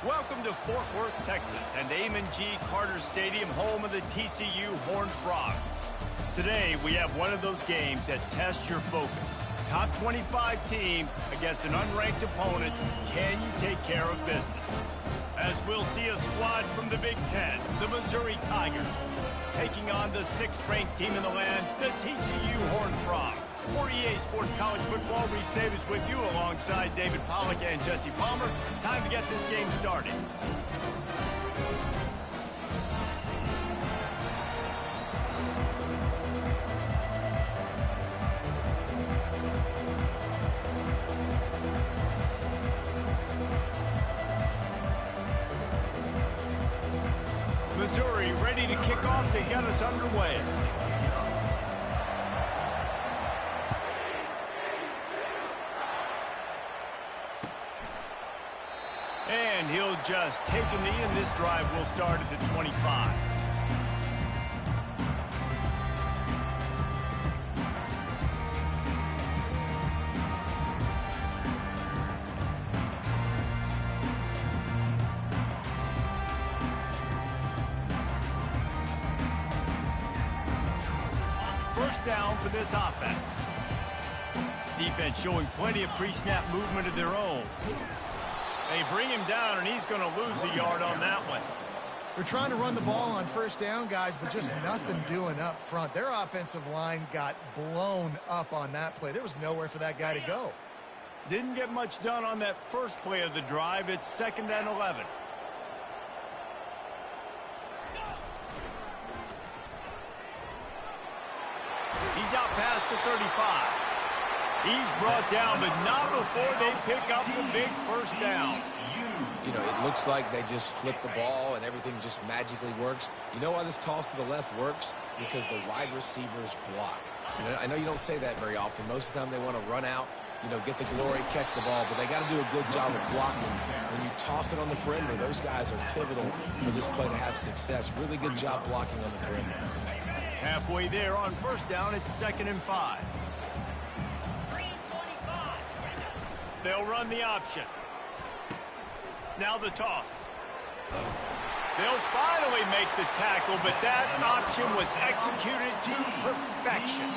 Welcome to Fort Worth, Texas, and Ncaa Carter Stadium, home of the TCU Horned Frogs. Today, we have one of those games that tests your focus. Top 25 team against an unranked opponent. Can you take care of business? As we'll see a squad from the Big Ten, the Missouri Tigers, taking on the 6th-ranked team in the land, the TCU Horned Frogs. For EA Sports College Football, Reese Davis with you alongside David Pollack and Jesse Palmer. Time to get this game started. Missouri ready to kick off to get us underway. And he'll just take a knee, and this drive will start at the 25. First down for this offense. Defense showing plenty of pre-snap movement of their own. They bring him down, and he's going to lose a yard on that one. They're trying to run the ball on first down, guys, but just nothing doing up front. Their offensive line got blown up on that play. There was nowhere for that guy to go. Didn't get much done on that first play of the drive. It's 2nd and 11. He's out past the 35. He's brought down, but not before they pick up the big first down. You know, it looks like they just flip the ball and everything just magically works. You know why this toss to the left works? Because the wide receivers block. You know, I know you don't say that very often. Most of the time they want to run out, you know, get the glory, catch the ball, but they got to do a good job of blocking. When you toss it on the perimeter, those guys are pivotal for this play to have success. Really good job blocking on the perimeter. Halfway there on first down, it's 2nd and 5. They'll run the option. Now the toss. They'll finally make the tackle, but that option was executed to perfection.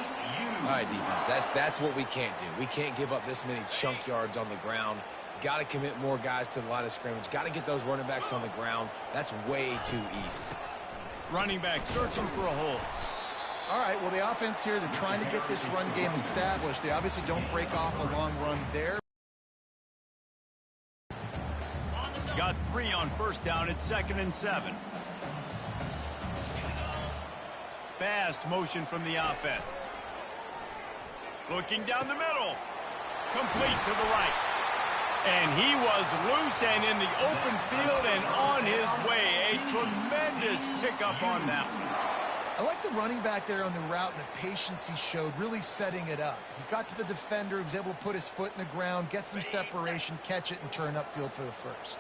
All right, defense, that's what we can't do. We can't give up this many chunk yards on the ground. Got to commit more guys to the line of scrimmage. Got to get those running backs on the ground. That's way too easy. Running back searching for a hole. All right, well, the offense here, they're trying to get this run game established. They obviously don't break off a long run there. Got 3 on first down. It's 2nd and 7. Fast motion from the offense. Looking down the middle. Complete to the right. And he was loose and in the open field and on his way. A tremendous pickup on that one. I like the running back there on the route and the patience he showed, really setting it up. He got to the defender, he was able to put his foot in the ground, get some separation, catch it, and turn upfield for the first.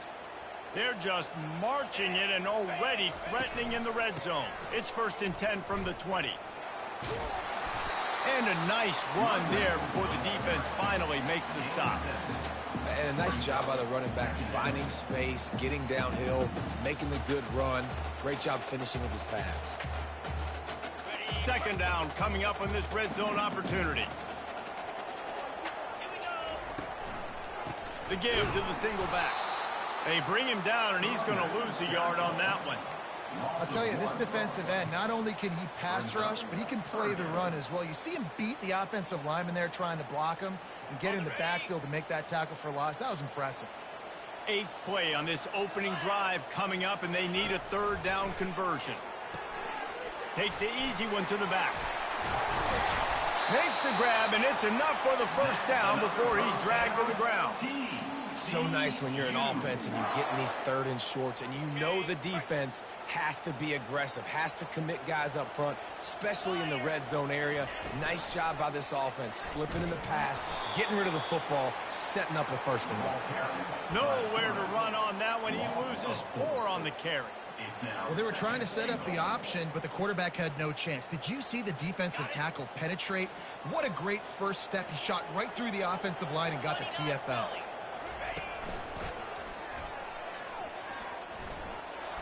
They're just marching it and already threatening in the red zone. It's 1st and 10 from the 20. And a nice run there before the defense finally makes the stop. And a nice job by the running back, finding space, getting downhill, making the good run. Great job finishing with his pads. 2nd down coming up on this red zone opportunity. The give to the single back. They bring him down, and he's going to lose a yard on that one. I'll tell you, this defensive end, not only can he pass rush, but he can play the run as well. You see him beat the offensive lineman there trying to block him and get in the backfield to make that tackle for loss. That was impressive. 8th play on this opening drive coming up, and they need a 3rd down conversion. Takes the easy one to the back. Makes the grab, and it's enough for the first down before he's dragged to the ground. So nice when you're an offense and you get in these 3rd and shorts, and you know the defense has to be aggressive, has to commit guys up front, especially in the red zone area. Nice job by this offense, slipping in the pass, getting rid of the football, setting up a 1st and goal. Nowhere to run on that one. He loses 4 on the carry. Well, they were trying to set up the option, but the quarterback had no chance. Did you see the defensive tackle penetrate? What a great first step. He shot right through the offensive line and got the TFL.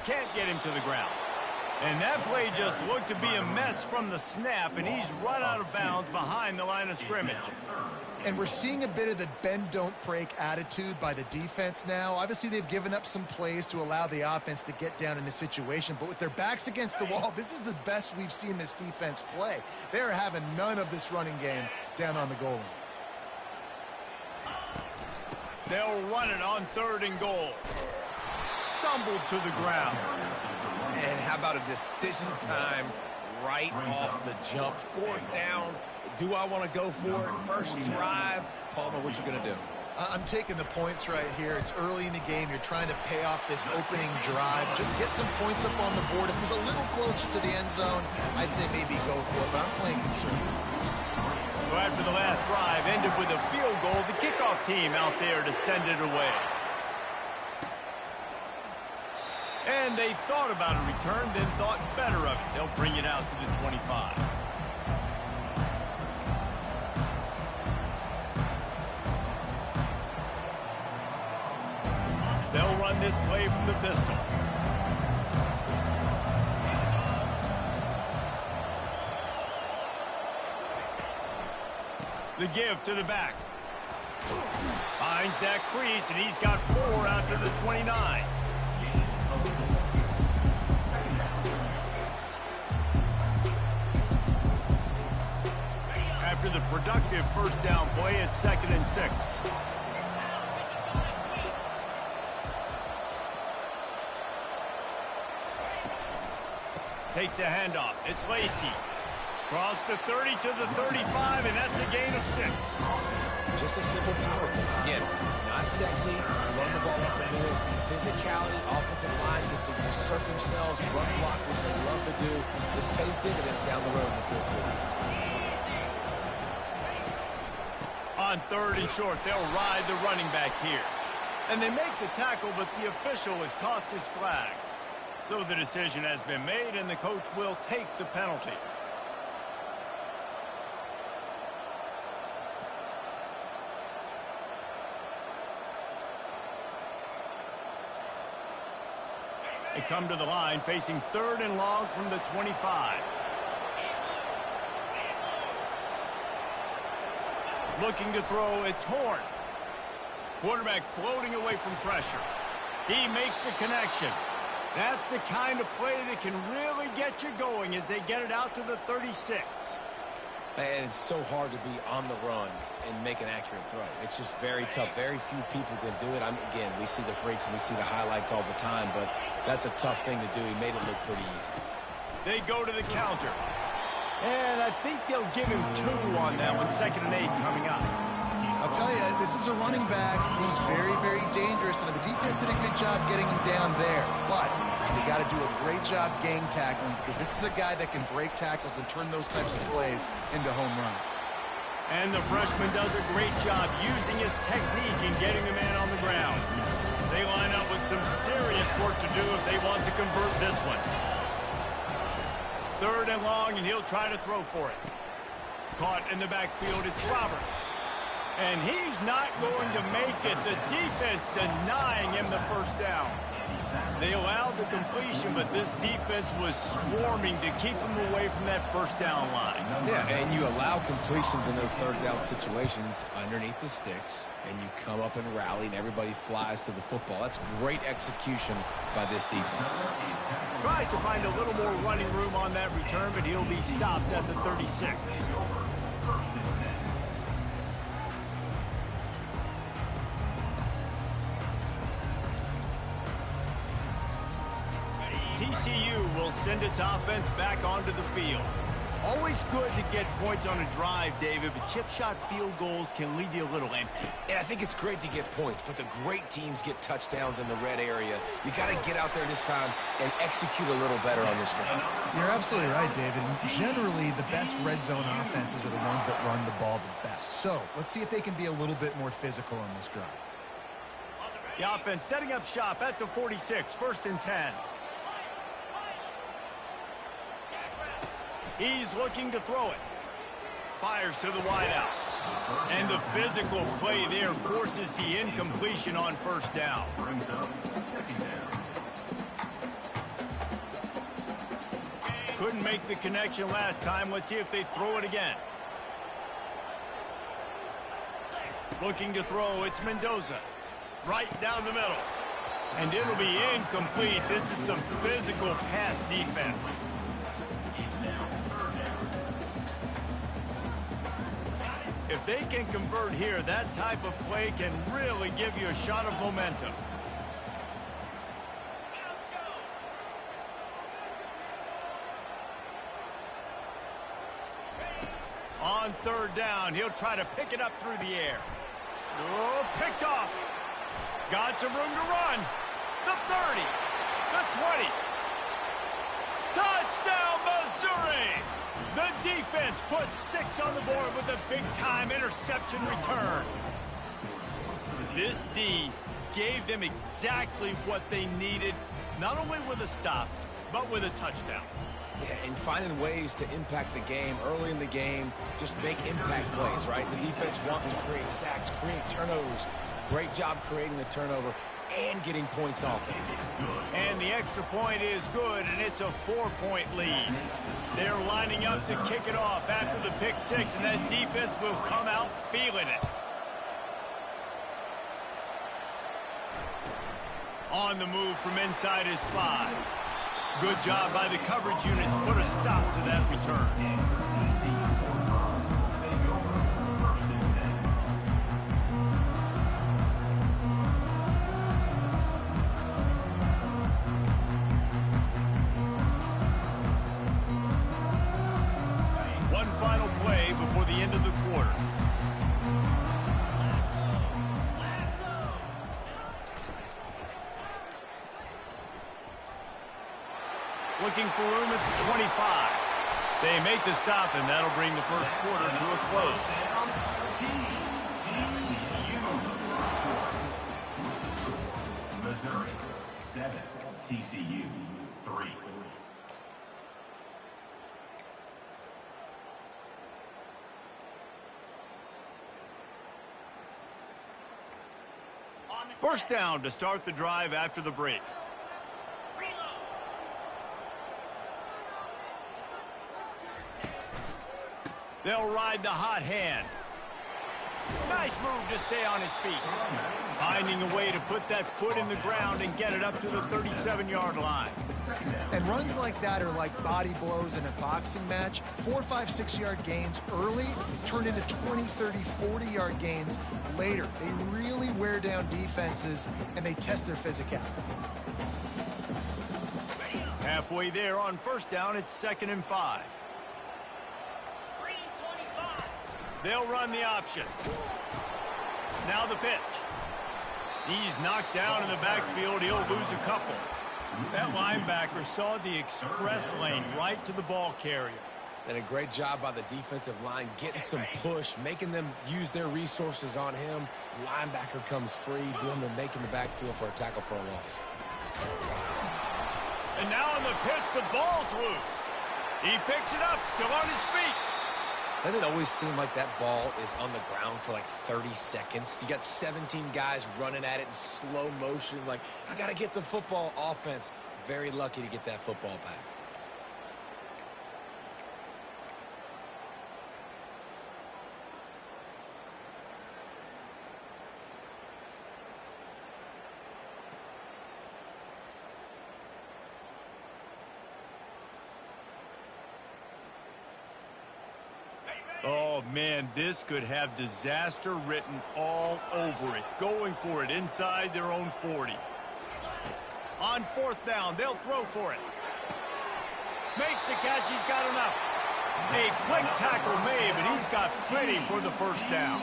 can't get him to the ground. And that play just looked to be a mess from the snap, and he's run out of bounds behind the line of scrimmage. And we're seeing a bit of the bend-don't-break attitude by the defense now. Obviously, they've given up some plays to allow the offense to get down in this situation. But with their backs against the wall, this is the best we've seen this defense play. They're having none of this running game down on the goal line. They'll run it on 3rd and goal. Stumbled to the ground. And how about a decision time right off the jump? 4th down. Do I want to go for it? First drive. Palmer, what you going to do? I'm taking the points right here. It's early in the game. You're trying to pay off this opening drive. Just get some points up on the board. If it was a little closer to the end zone, I'd say maybe go for it, but I'm playing conservative. So after the last drive ended with a field goal, the kickoff team out there to send it away. And they thought about a return, then thought better of it. They'll bring it out to the 25. They'll run this play from the pistol. The give to the back. Finds that crease, and he's got 4 out to the 29. After the productive first down play, it's 2nd and 6. Takes a handoff. It's Lacey. Cross the 30 to the 35, and that's a gain of 6. Just a simple power play. Again, not sexy. Run the ball up the middle. Physicality, offensive line gets to assert themselves, run block, which they love to do. This pays dividends down the road in the 4th quarter. On 3rd and short, they'll ride the running back here. And they make the tackle, but the official has tossed his flag. So the decision has been made, and the coach will take the penalty. They come to the line facing 3rd and long from the 25. Looking to throw, it's Horn. Quarterback floating away from pressure. He makes the connection. That's the kind of play that can really get you going as they get it out to the 36. And it's so hard to be on the run and make an accurate throw. It's just very tough. Very few people can do it. Again, we see the freaks and we see the highlights all the time, but that's a tough thing to do. He made it look pretty easy. They go to the counter. And I think they'll give him 2 on that one. 2nd and 8 coming up. I'll tell you, this is a running back who's very, very dangerous, and the defense did a good job getting him down there. But they got to do a great job gang tackling, because this is a guy that can break tackles and turn those types of plays into home runs. And the freshman does a great job using his technique and getting the man on the ground. They line up with some serious work to do if they want to convert this one. 3rd and long, and he'll try to throw for it. Caught in the backfield, it's Roberts. And he's not going to make it. The defense denying him the first down. They allowed the completion, but this defense was swarming to keep him away from that first down line. Yeah, and you allow completions in those 3rd down situations underneath the sticks, and you come up and rally, and everybody flies to the football. That's great execution by this defense. Tries to find a little more running room on that return, but he'll be stopped at the 36. TCU will send its offense back onto the field. Always good to get points on a drive, David, but chip shot field goals can leave you a little empty. And I think it's great to get points, but the great teams get touchdowns in the red area. You got to get out there this time and execute a little better on this drive. You're absolutely right, David. Generally, the best red zone offenses are the ones that run the ball the best. So let's see if they can be a little bit more physical on this drive. The offense setting up shop at the 46, 1st and 10. He's looking to throw it. Fires to the wideout. And the physical play there forces the incompletion on 1st down. Couldn't make the connection last time. Let's see if they throw it again. Looking to throw, it's Mendoza. Right down the middle. And it'll be incomplete. This is some physical pass defense. If they can convert here, that type of play can really give you a shot of momentum. On third down, he'll try to pick it up through the air. Oh, picked off. Got some room to run. The 30, the 20. Touchdown, Missouri! The defense puts 6 on the board with a big-time interception return. This D gave them exactly what they needed, not only with a stop, but with a touchdown. Yeah, and finding ways to impact the game early in the game, just make impact plays, right? The defense wants to create sacks, create turnovers. Great job creating the turnover and getting points off it. And the extra point is good, and it's a 4-point lead. They're lining up to kick it off after the pick 6, and that defense will come out feeling it. On the move from inside his 5. Good job by the coverage unit to put a stop to that return. One final play before the end of the quarter. Looking for room at the 25. They make the stop, and that'll bring the first quarter to a close. Missouri 7, TCU 3. First down to start the drive after the break. They'll ride the hot hand. Nice move to stay on his feet. Finding a way to put that foot in the ground and get it up to the 37-yard line. And runs like that are like body blows in a boxing match. 4, 5, 6-yard gains early turn into 20, 30, 40-yard gains later. They really wear down defenses, and they test their physicality. Halfway there on first down, it's 2nd and 5. They'll run the option. Now the pitch. He's knocked down in the backfield. He'll lose a couple. That linebacker saw the express lane right to the ball carrier. And a great job by the defensive line getting some push, making them use their resources on him. Linebacker comes free, boom, and making the backfield for a tackle for a loss. And now on the pitch, the ball's loose. He picks it up, still on his feet. Doesn't it always seem like that ball is on the ground for like 30 seconds? You got 17 guys running at it in slow motion. Like, I got to get the football. Offense, very lucky to get that football back. Oh, man, this could have disaster written all over it. Going for it inside their own 40. On 4th down, they'll throw for it. Makes the catch, he's got enough. A quick tackle made, but he's got plenty for the first down.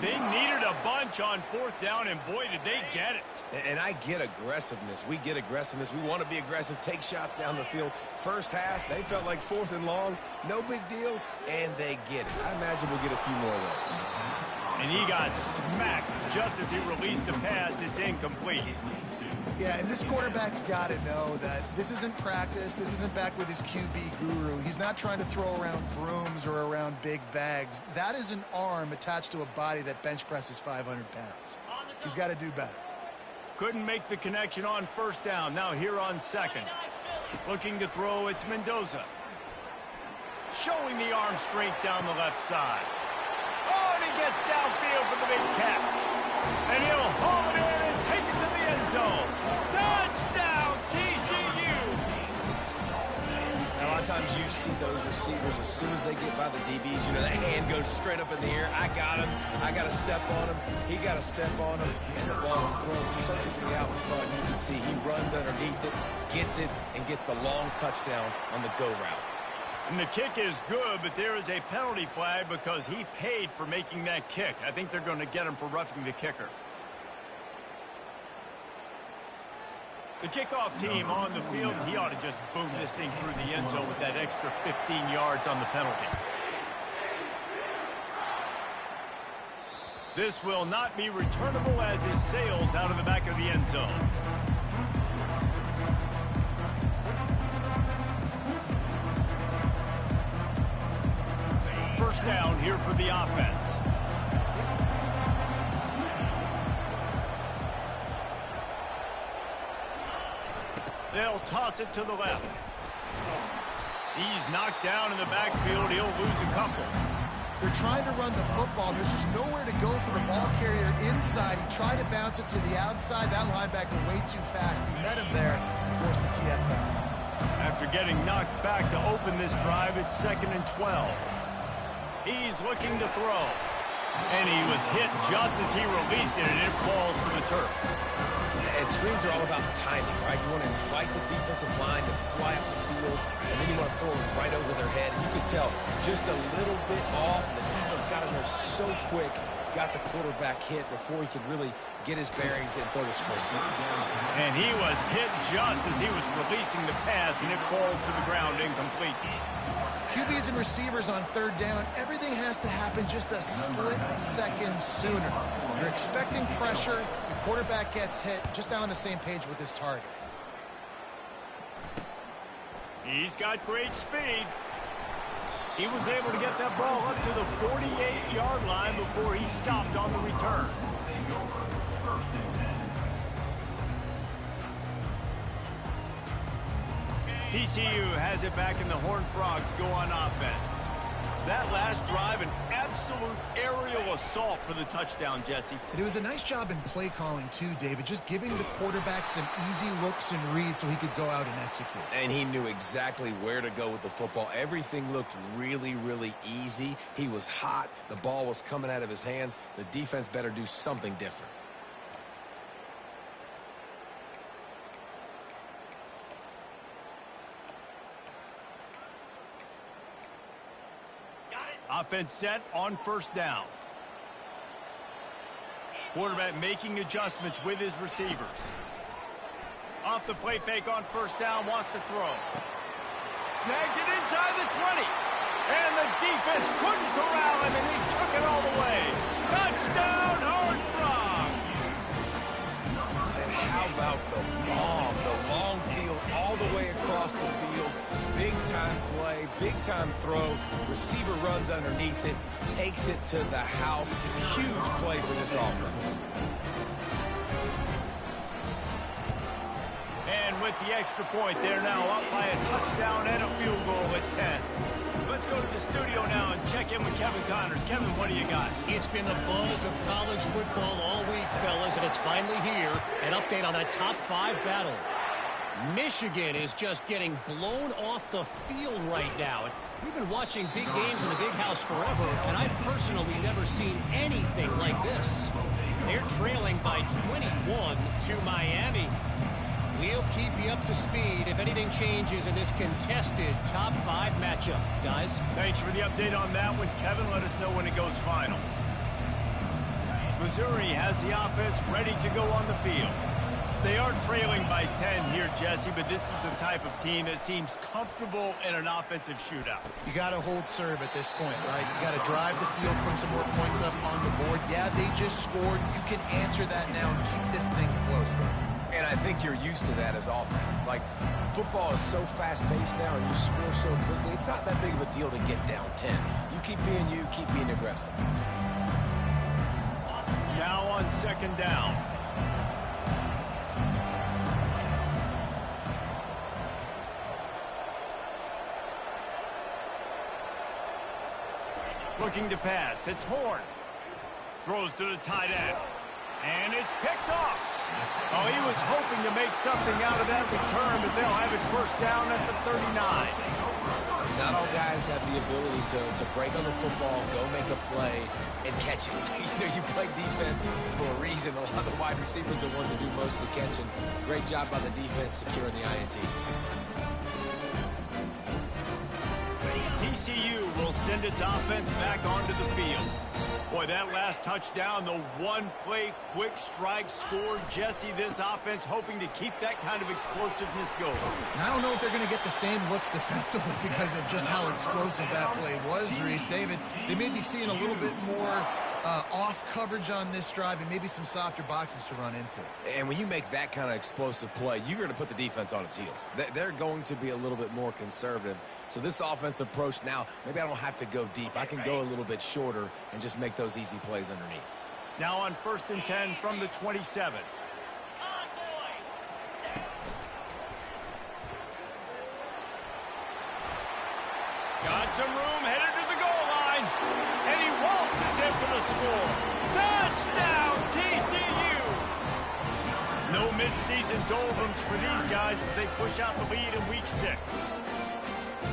They needed a bunch on 4th down, and boy, did they get it. And I get aggressiveness. We get aggressiveness. We want to be aggressive, take shots down the field. First half, they felt like 4th and long. No big deal, and they get it. I imagine we'll get a few more of those. And he got smacked just as he released the pass. It's incomplete. Yeah, and this quarterback's got to know that this isn't practice. This isn't back with his QB guru. He's not trying to throw around brooms or around big bags. That is an arm attached to a body that bench presses 500 pounds. He's got to do better. Couldn't make the connection on 1st down. Now here on 2nd. Looking to throw, it's Mendoza. Showing the arm strength down the left side. Oh, and he gets downfield for the big catch. And he'll haul it in and take it to the end zone. Touchdown, TCU! Now, a lot of times you see those receivers, as soon as they get by the DBs, you know, that hand goes straight up in the air. I got him. I got to step on him. He got to step on him. And the ball is thrown perfectly out in front. You can see he runs underneath it, gets it, and gets the long touchdown on the go route. And the kick is good, but there is a penalty flag because he paid for making that kick. I think they're going to get him for roughing the kicker. The kickoff team on the field, he ought to just boom this thing through the end zone with that extra 15 yards on the penalty. This will not be returnable as it sails out of the back of the end zone. First down here for the offense. They'll toss it to the left. He's knocked down in the backfield. He'll lose a couple. They're trying to run the football. There's just nowhere to go for the ball carrier inside. He tried to bounce it to the outside. That linebacker way too fast. He met him there and forced the TFL. After getting knocked back to open this drive, it's 2nd and 12. He's looking to throw. And he was hit just as he released it, and it falls to the turf. And screens are all about timing, right? You want to invite the defensive line to fly up the field, and then you want to throw it right over their head. And you can tell just a little bit off, and the defense got in there so quick, got the quarterback hit before he could really get his bearings and throw the screen. And he was hit just as he was releasing the pass, and it falls to the ground incomplete. QBs and receivers on third down, everything has to happen just a split second sooner. You're expecting pressure, the quarterback gets hit, just not on the same page with his target. He's got great speed. He was able to get that ball up to the 48-yard line before he stopped on the return. TCU has it back, and the Horned Frogs go on offense. That last drive, an absolute aerial assault for the touchdown, Jesse. And it was a nice job in play calling too, David, just giving the quarterback some easy looks and reads so he could go out and execute. And he knew exactly where to go with the football. Everything looked really, really easy. He was hot. The ball was coming out of his hands. The defense better do something different. Offense set on first down. Quarterback making adjustments with his receivers. Off the play fake on first down, wants to throw. Snags it inside the 20. And the defense couldn't corral him, and he took it all the way. Touchdown, Horned Frogs! And how about the bomb? The long field all the way across the field. Big-time play, big-time throw. Receiver runs underneath it, takes it to the house. Huge play for this offense. And with the extra point, they're now up by a touchdown and a field goal at 10. Let's go to the studio now and check in with Kevin Connors. Kevin, what do you got? It's been the buzz of college football all week, fellas, and it's finally here. An update on that top 5 battle. Michigan is just getting blown off the field right now. We've been watching big games in the Big House forever, and I've personally never seen anything like this. They're trailing by 21 to Miami. We'll keep you up to speed if anything changes in this contested top 5 matchup. Guys? Thanks for the update on that one, Kevin. Let us know when it goes final. Missouri has the offense ready to go on the field. They are trailing by 10 here, Jesse, but this is the type of team that seems comfortable in an offensive shootout. You got to hold serve at this point, right? You got to drive the field, put some more points up on the board. Yeah, they just scored. You can answer that now and keep this thing close, though. And I think you're used to that as offense. Like, football is so fast-paced now and you score so quickly, it's not that big of a deal to get down 10. You keep being aggressive. Now on second down. Looking to pass. It's Horn. Throws to the tight end. And it's picked off. Oh, he was hoping to make something out of that return, but they'll have it first down at the 39. Not all guys have the ability to break on the football, go make a play, and catch it. You play defense for a reason. A lot of the wide receivers are the ones that do most of the catching. Great job by the defense securing the INT. TCU will send its offense back onto the field. Boy, that last touchdown, the one-play quick strike score. Jesse, this offense hoping to keep that kind of explosiveness going. And I don't know if they're going to get the same looks defensively because of just how explosive that play was, Reese. David, they may be seeing a little bit more off coverage on this drive and maybe some softer boxes to run into. And when you make that kind of explosive play, you're going to put the defense on its heels. They're going to be a little bit more conservative. So this offensive approach now, maybe I don't have to go deep. I can go a little bit shorter and just make those easy plays underneath. Now on 1st and 10 from the 27. Got some room, headed to the goal line. And he waltzes in for the score. Touchdown, TCU! No midseason doldrums for these guys as they push out the lead in week 6.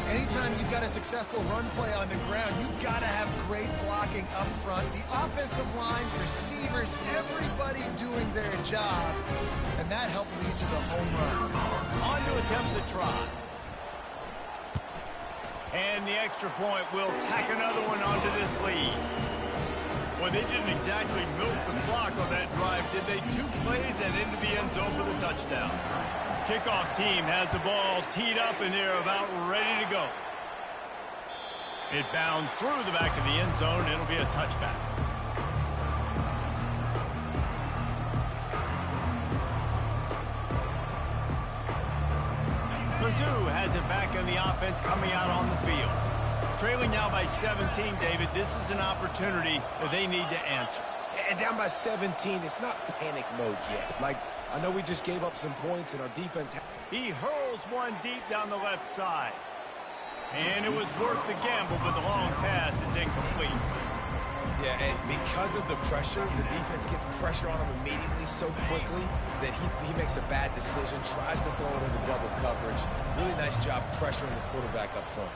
Anytime you've got a successful run play on the ground, you've got to have great blocking up front. The offensive line, receivers, everybody doing their job. And that helped lead to the home run. On to attempt the try. And the extra point will tack another one onto this lead. Well, they didn't exactly milk the clock on that drive, did they? 2 plays and into the end zone for the touchdown. Kickoff team has the ball teed up and they're about ready to go. It bounds through the back of the end zone. It'll be a touchback. Mizzou has it back in the offense coming out on the field. Trailing now by 17, David. This is an opportunity that they need to answer. And down by 17, it's not panic mode yet. Like, I know we just gave up some points and our defense... He hurls one deep down the left side. And it was worth the gamble, but the long pass is incomplete. Yeah, and because of the pressure, the defense gets pressure on him immediately so quickly that he makes a bad decision, tries to throw it into double coverage. Really nice job pressuring the quarterback up front.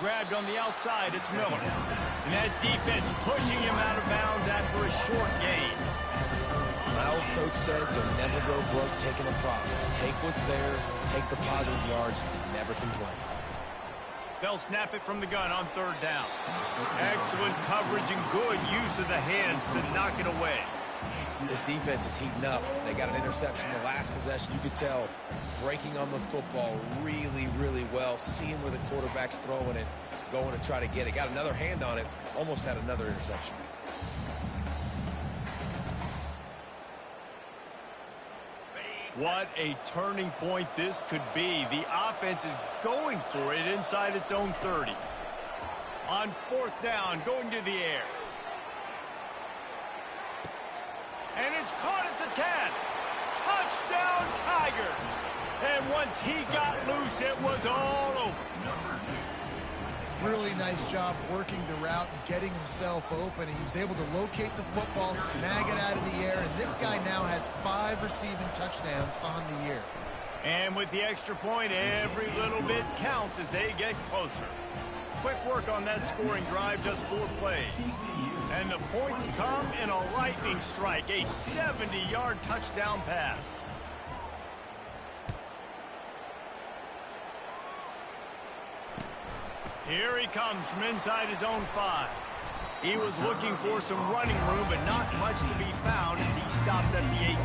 Grabbed on the outside, it's Miller. And that defense pushing him out of bounds after a short gain. My old coach said you'll never go broke taking a profit. Take what's there, take the positive yards, and never complain. They'll snap it from the gun on 3rd down. Excellent coverage and good use of the hands to knock it away. This defense is heating up. They got an interception the last possession. You could tell breaking on the football really, really well. Seeing where the quarterback's throwing it, going to try to get it. Got another hand on it. Almost had another interception. What a turning point this could be. The offense is going for it inside its own 30. On 4th down, going to the air. And it's caught at the 10. Touchdown, Tigers. And once he got loose, it was all over. Really nice job working the route and getting himself open. He was able to locate the football, snag it out of the air, and this guy now has 5 receiving touchdowns on the year. And with the extra point, every little bit counts as they get closer. Quick work on that scoring drive, just 4 plays. And the points come in a lightning strike, a 70-yard touchdown pass. Here he comes from inside his own 5. He was looking for some running room, but not much to be found as he stopped at the 18.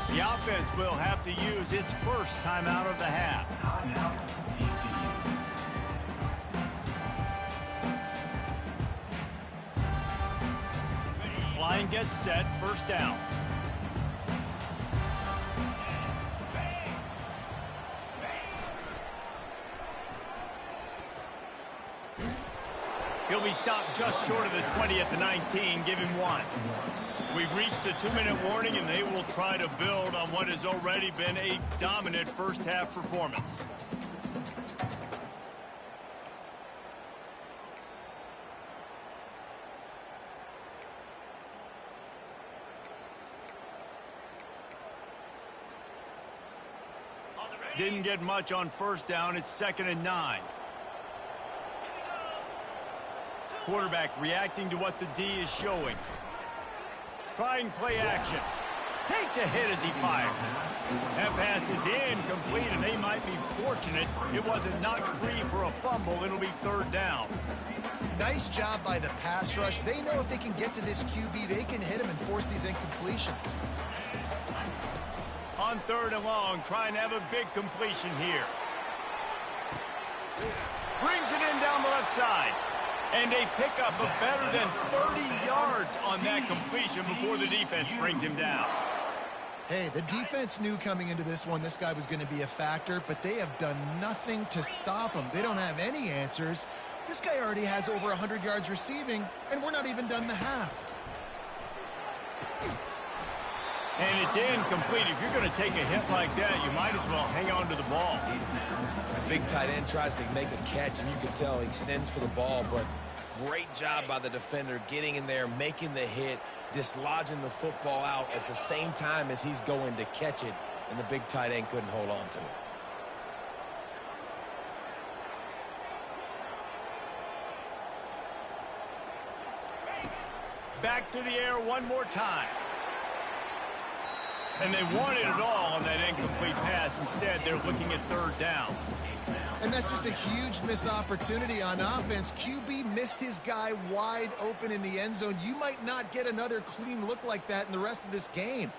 The offense will have to use its first timeout of the half. Line gets set, 1st down. we stop just short of the 20 at the 19. Give him one. We've reached the 2-minute warning, and they will try to build on what has already been a dominant first-half performance. Didn't get much on first down. It's 2nd and 9. Quarterback reacting to what the D is showing. Trying play action. Takes a hit as he fires. That pass is incomplete, and they might be fortunate it wasn't knocked free for a fumble. It'll be 3rd down. Nice job by the pass rush. They know if they can get to this QB, they can hit him and force these incompletions. On 3rd and long, trying to have a big completion here. Brings it in down the left side. And they pick up a better than 30 yards on that completion before the defense brings him down. Hey, the defense knew coming into this one this guy was going to be a factor, but they have done nothing to stop him. They don't have any answers. This guy already has over 100 yards receiving, and we're not even done the half. And it's incomplete. If you're going to take a hit like that, you might as well hang on to the ball. The big tight end tries to make a catch, and you can tell he extends for the ball, but great job by the defender getting in there, making the hit, dislodging the football out at the same time as he's going to catch it, and the big tight end couldn't hold on to it. Back to the air one more time. And they wanted it all on that incomplete pass. Instead, they're looking at 3rd down. And that's just a huge missed opportunity on offense. QB missed his guy wide open in the end zone. You might not get another clean look like that in the rest of this game.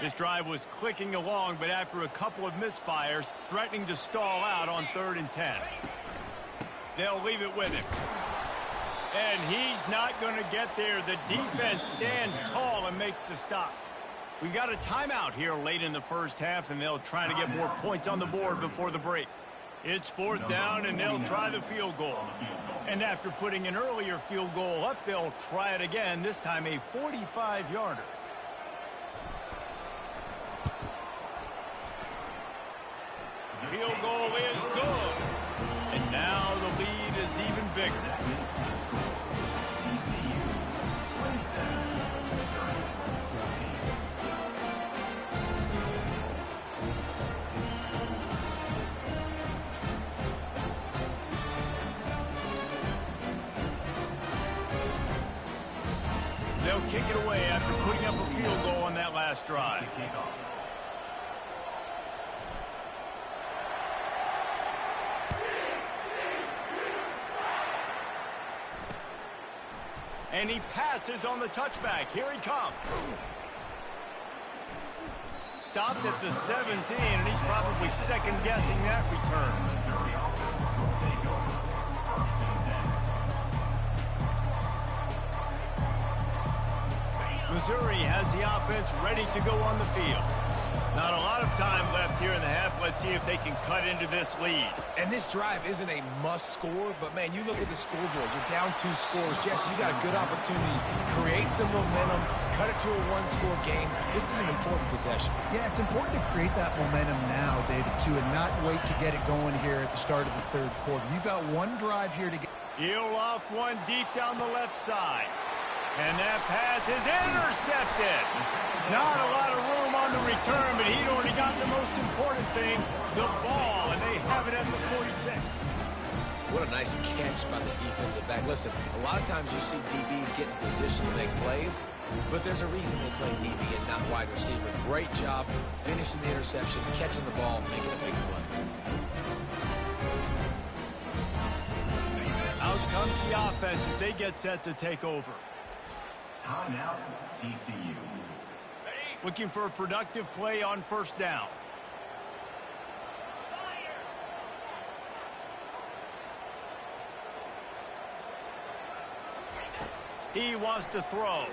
This drive was clicking along, but after a couple of misfires, threatening to stall out on 3rd and 10. They'll leave it with him. And he's not going to get there. The defense stands tall and makes the stop. We got a timeout here late in the first half, and they'll try to get more points on the board before the break. It's 4th down, and they'll try the field goal. And after putting an earlier field goal up, they'll try it again, this time a 45-yarder. Field goal is good. And now the lead is even bigger. They'll kick it away after putting up a field goal on that last drive. And he passes on the touchback. Here he comes. Stopped at the 17, and he's probably second-guessing that return. Missouri has the offense ready to go on the field. Not a lot of time left here in the half. Let's see if they can cut into this lead. And this drive isn't a must score, but, man, you look at the scoreboard. You're down 2 scores. Jesse, you got a good opportunity. Create some momentum. Cut it to a 1-score game. This is an important possession. Yeah, it's important to create that momentum now, David, too, and not wait to get it going here at the start of the 3rd quarter. You've got one drive here to get. He'll loft one deep down the left side. And that pass is intercepted. Not a lot of room on the return, but he'd already got the most important thing, the ball, and they have it at the 46. What a nice catch by the defensive back. Listen, a lot of times you see DBs get in position to make plays, but there's a reason they play DB and not wide receiver. Great job finishing the interception, catching the ball, making a big play. Out comes the offense as they get set to take over. Timeout, TCU. Looking for a productive play on 1st down. He wants to throw.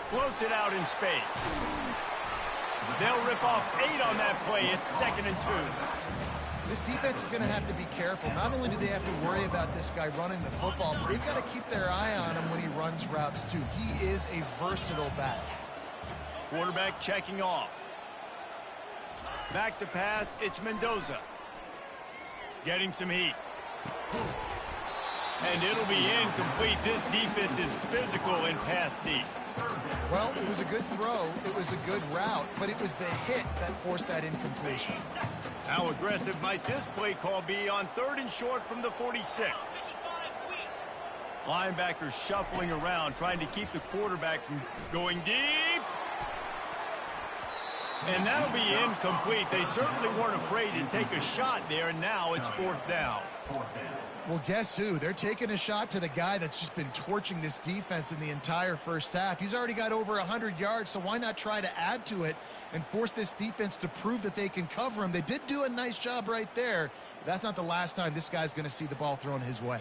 Floats it out in space. They'll rip off 8 on that play. It's 2nd and 2. This defense is going to have to be careful. Not only do they have to worry about this guy running the football, but they've got to keep their eye on him when he runs routes too. He is a versatile back. Quarterback checking off. Back to pass, it's Mendoza. Getting some heat. And it'll be incomplete. This defense is physical and pass deep. Well, it was a good throw. It was a good route, but it was the hit that forced that incompletion. How aggressive might this play call be on 3rd and short from the 46? Linebackers shuffling around, trying to keep the quarterback from going deep. And that'll be incomplete. They certainly weren't afraid to take a shot there, and now it's 4th down. Well, guess who? They're taking a shot to the guy that's just been torching this defense in the entire first half. He's already got over 100 yards, so why not try to add to it and force this defense to prove that they can cover him? They did do a nice job right there. That's not the last time this guy's going to see the ball thrown his way.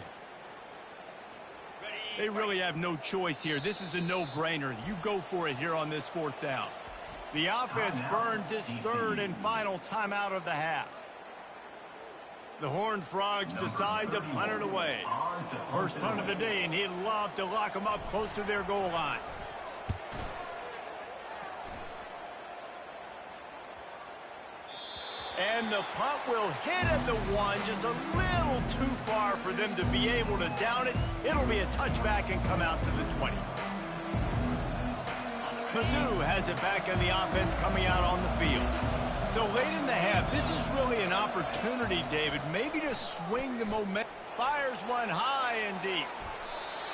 They really have no choice here. This is a no-brainer. You go for it here on this 4th down. The offense burns its 3rd and final timeout of the half. The Horned Frogs decide to punt it away. First punt of the day, and he'd love to lock them up close to their goal line. And the punt will hit at the 1, just a little too far for them to be able to down it. It'll be a touchback and come out to the 20. Mizzou has it back, and the offense coming out on the field. So late in the half, this is really an opportunity, David, maybe to swing the momentum. Fires one high and deep.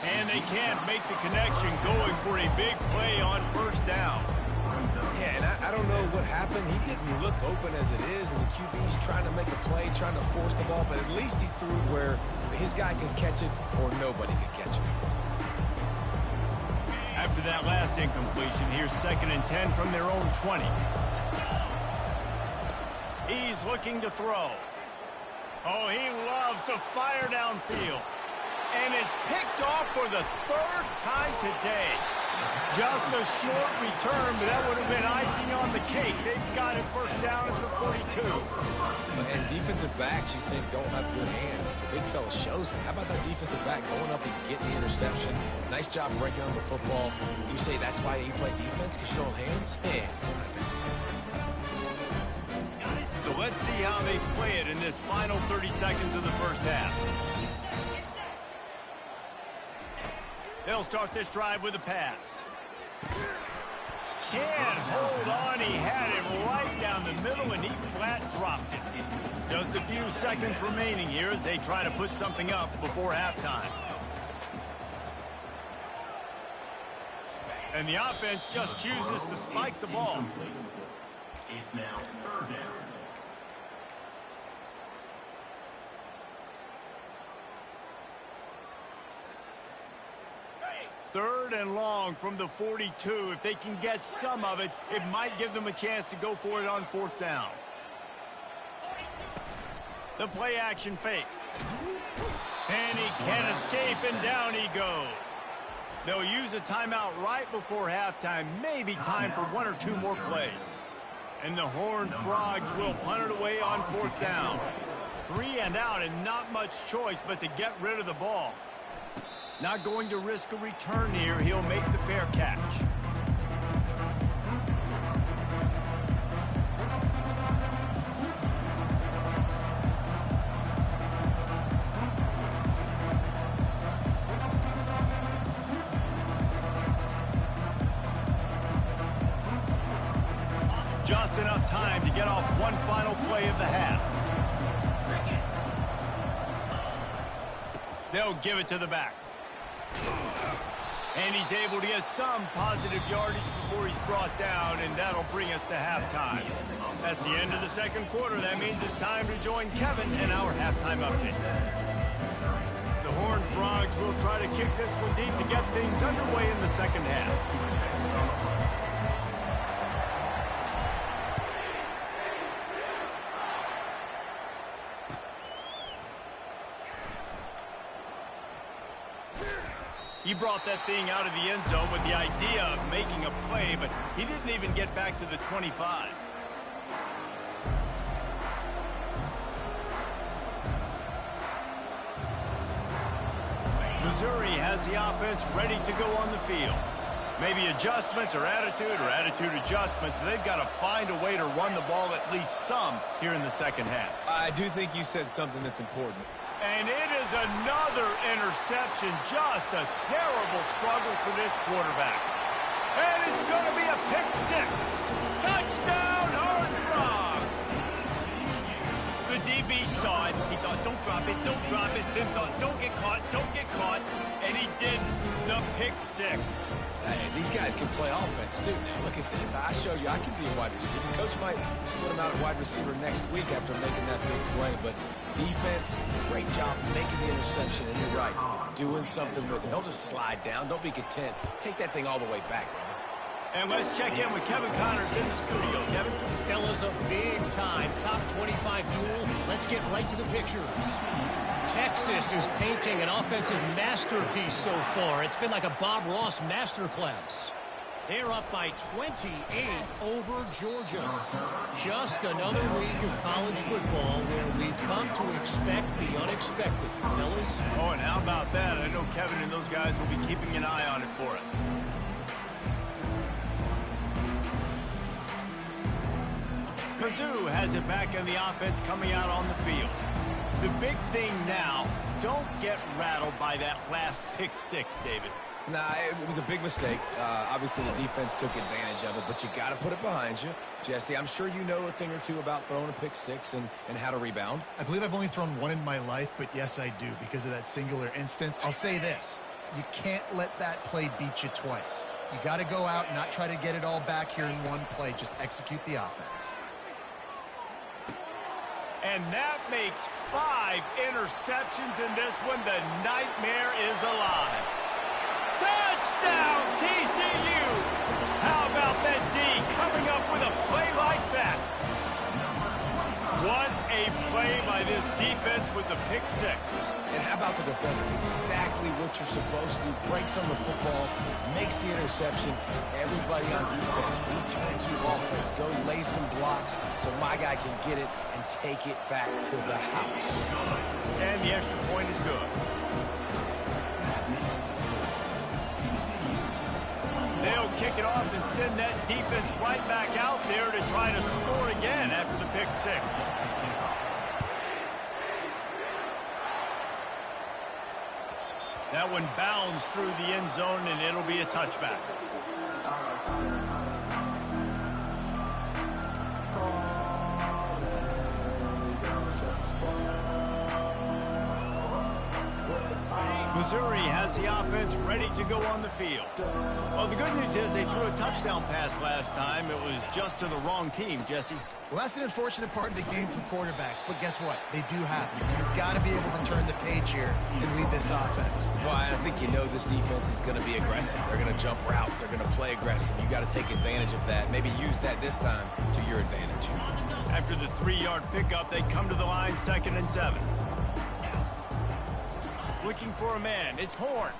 And they can't make the connection, going for a big play on 1st down. Yeah, and I don't know what happened. He didn't look open as it is, and the QB's trying to make a play, trying to force the ball, but at least he threw it where his guy could catch it or nobody could catch it. After that last incompletion, here's 2nd and 10 from their own 20. He's looking to throw. Oh, he loves to fire downfield. And it's picked off for the 3rd time today. Just a short return, but that would have been icing on the cake. They've got it 1st down at the 42. And defensive backs, you think, don't have good hands. The big fella shows it. How about that defensive back going up and getting the interception? Nice job breaking on the football. You say that's why you play defense, because you don't have hands? Yeah. So let's see how they play it in this final 30 seconds of the first half. They'll start this drive with a pass. Can't hold on. He had it right down the middle, and he flat dropped it. Just a few seconds remaining here as they try to put something up before halftime. And the offense just chooses to spike the ball. It's now 3rd down. 3rd and long from the 42. If they can get some of it, it might give them a chance to go for it on 4th down. The play action fake. And he can't escape, and down he goes. They'll use a timeout right before halftime. Maybe time for 1 or 2 more plays. And the Horned Frogs will punt it away on 4th down. 3 and out, and not much choice but to get rid of the ball. Not going to risk a return here. He'll make the fair catch. Just enough time to get off one final play of the half. They'll give it to the back. And he's able to get some positive yardage before he's brought down, and that'll bring us to halftime. That's the end of the 2nd quarter. That means it's time to join Kevin in our halftime update. The Horned Frogs will try to kick this one deep to get things underway in the 2nd half. He brought that thing out of the end zone with the idea of making a play, but he didn't even get back to the 25. Missouri has the offense ready to go on the field. Maybe adjustments or attitude adjustments, but they've got to find a way to run the ball at least some here in the second half. I do think you said something that's important. And it is another interception. Just a terrible struggle for this quarterback. And it's going to be a pick six. Touchdown, Horned Frogs! The DB saw it. He thought, don't drop it, don't drop it. Then thought, don't get caught, don't get caught. And he didn't. The pick six. Hey, these guys can play offense, too. Now, look at this. I showed you I can be a wide receiver. Coach might split him out at wide receiver next week after making that big play. But defense, great job making the interception. And you're right, doing something with it. Don't just slide down. Don't be content. Take that thing all the way back, brother. And let's check in with Kevin Connors in the studio. Kevin? Fellas, a big-time top 25 duel. Let's get right to the pictures. Texas is painting an offensive masterpiece so far. It's been like a Bob Ross masterclass. They're up by 28 over Georgia. Just another week of college football where we've come to expect the unexpected, fellas. Oh, and how about that? I know Kevin and those guys will be keeping an eye on it for us. Mizzou has it back in the offense coming out on the field. The big thing now, don't get rattled by that last pick six, David. Nah, it was a big mistake. Obviously, the defense took advantage of it, but you got to put it behind you. Jesse, I'm sure you know a thing or two about throwing a pick six and how to rebound. I believe I've only thrown one in my life, but yes, I do because of that singular instance. I'll say this. You can't let that play beat you twice. You got to go out and not try to get it all back here in one play. Just execute the offense. And that makes 5 interceptions in this one. The nightmare is alive. Touchdown, TCU! How about that D coming up with a play like that? What a play by this defense with the pick six. And how about the defender? Exactly what you're supposed to. Breaks on the football, makes the interception. Everybody on defense, return to offense. Go lay some blocks so my guy can get it and take it back to the house. And the extra point is good. They'll kick it off and send that defense right back out there to try to score again after the pick six. That one bounds through the end zone, and it'll be a touchback. Missouri has the offense ready to go on the field. Well, the good news is they threw a touchdown pass last time. It was just to the wrong team, Jesse. Well, that's an unfortunate part of the game for quarterbacks, but guess what? They do happen, so you've got to be able to turn the page here and lead this offense. Well, I think you know this defense is going to be aggressive. They're going to jump routes. They're going to play aggressive. You got to take advantage of that. Maybe use that this time to your advantage. After the 3-yard pickup, they come to the line 2nd and 7. Looking for a man. It's Horn.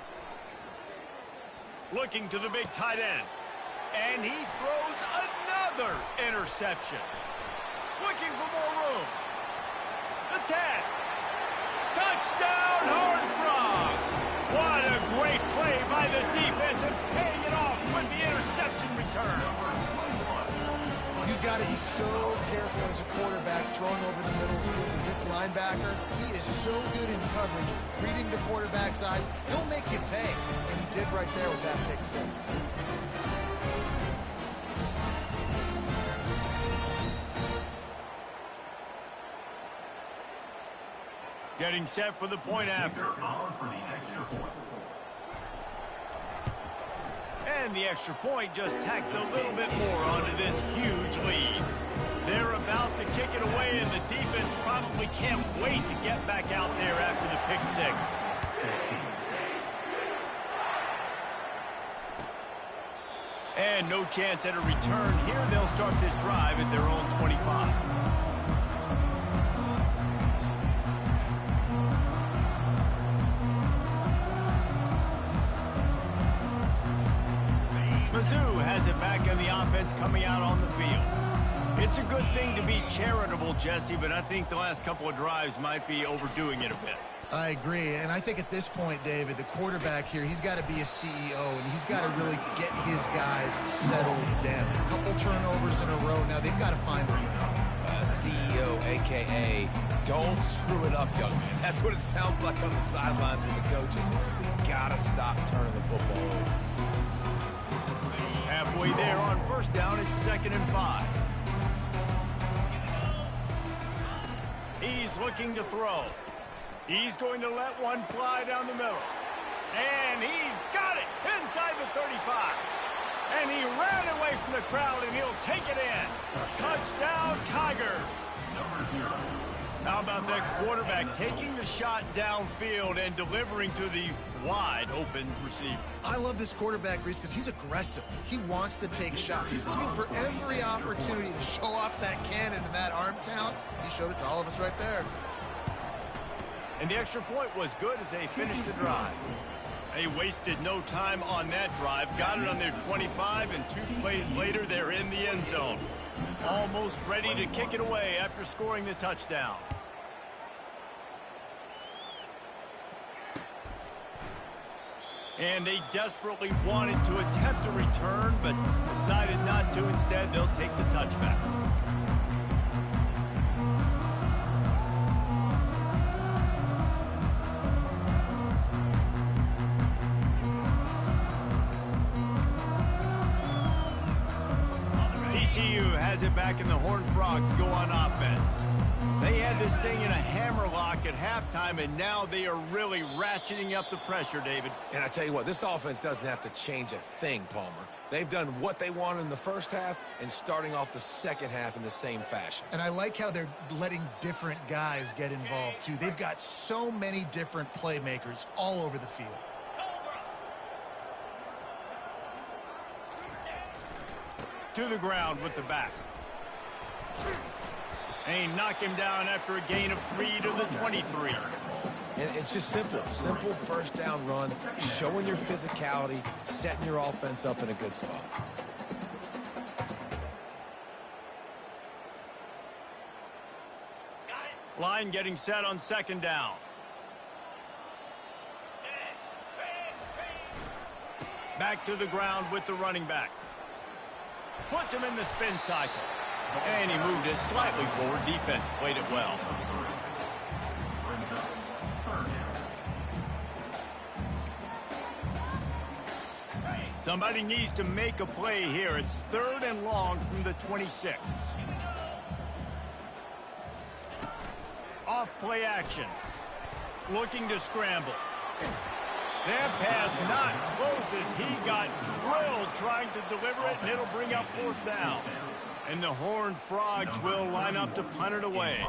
Looking to the big tight end. And he throws another interception. Looking for more room. The 10. Touchdown, Horned Frogs. What a great play by the defense and paying it off with the interception return. You've got to be so careful as a quarterback throwing over the middle of the field. This linebacker, he is so good in coverage, reading the quarterback's eyes. He'll make you pay, and he did right there with that pick six. Getting set for the point after. And the extra point just tacks a little bit more onto this huge lead. They're about to kick it away, and the defense probably can't wait to get back out there after the pick six. And no chance at a return here. They'll start this drive at their own 25. has it back in the offense coming out on the field. It's a good thing to be charitable, Jesse, but I think the last couple of drives might be overdoing it a bit. I agree, and I think at this point, David, the quarterback here, he's got to be a CEO, and he's got to really get his guys settled down. A couple turnovers in a row. Now they've got to find a rhythm. CEO, a.k.a. don't screw it up, young man. That's what it sounds like on the sidelines with the coaches. We got to stop turning the football over. Halfway there on first down, it's 2nd and 5. He's looking to throw. He's going to let one fly down the middle. And he's got it inside the 35. And he ran away from the crowd, and he'll take it in. Touchdown, Tigers. How about that quarterback taking the shot downfield and delivering to the wide-open receiver? I love this quarterback, Reese, because he's aggressive. He wants to take shots. He's looking for every opportunity to show off that cannon and that arm talent. He showed it to all of us right there. And the extra point was good as they finished the drive. They wasted no time on that drive. Got it on their 25, and 2 plays later, they're in the end zone. Almost ready to kick it away after scoring the touchdown. And they desperately wanted to attempt a return, but decided not to. Instead, they'll take the touchback. TCU has it back, and the Horned Frogs go on offense. They had this thing in a hammerlock at halftime, and now they are really ratcheting up the pressure, David. And I tell you what, this offense doesn't have to change a thing, Palmer. They've done what they wanted in the first half and starting off the second half in the same fashion. And I like how they're letting different guys get involved, too. They've got so many different playmakers all over the field. To the ground with the back. And knock him down after a gain of 3 to the 23. And it's just simple. Simple first down run, showing your physicality, setting your offense up in a good spot. Line getting set on 2nd down. Back to the ground with the running back. Puts him in the spin cycle. And he moved it slightly forward. Defense played it well. Somebody needs to make a play here. It's 3rd and long from the 26. Off play action. Looking to scramble. That pass not close as he got drilled trying to deliver it, and it'll bring up 4th down. And the Horned Frogs will line up to punt it away.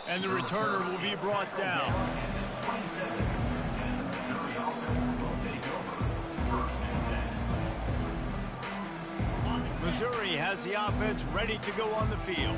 And the returner will be brought down. Missouri has the offense ready to go on the field.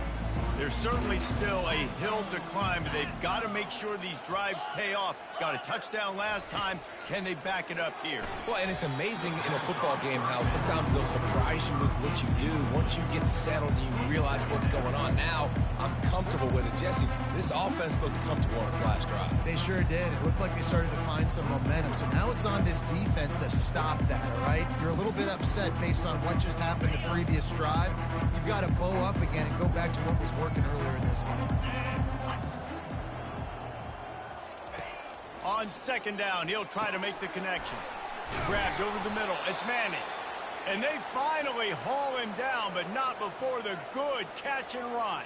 There's certainly still a hill to climb, but they've got to make sure these drives pay off. Got a touchdown last time. Can they back it up here? Well, and it's amazing in a football game how sometimes they'll surprise you with what you do. Once you get settled and you realize what's going on, now I'm comfortable with it. Jesse, this offense looked comfortable on its last drive. They sure did. It looked like they started to find some momentum. So now it's on this defense to stop that, all right? You're a little bit upset based on what just happened the previous drive. You've got to bow up again and go back to what was working earlier in this game. On 2nd down, he'll try to make the connection. Grabbed over the middle. It's Manning. And they finally haul him down, but not before the good catch and run.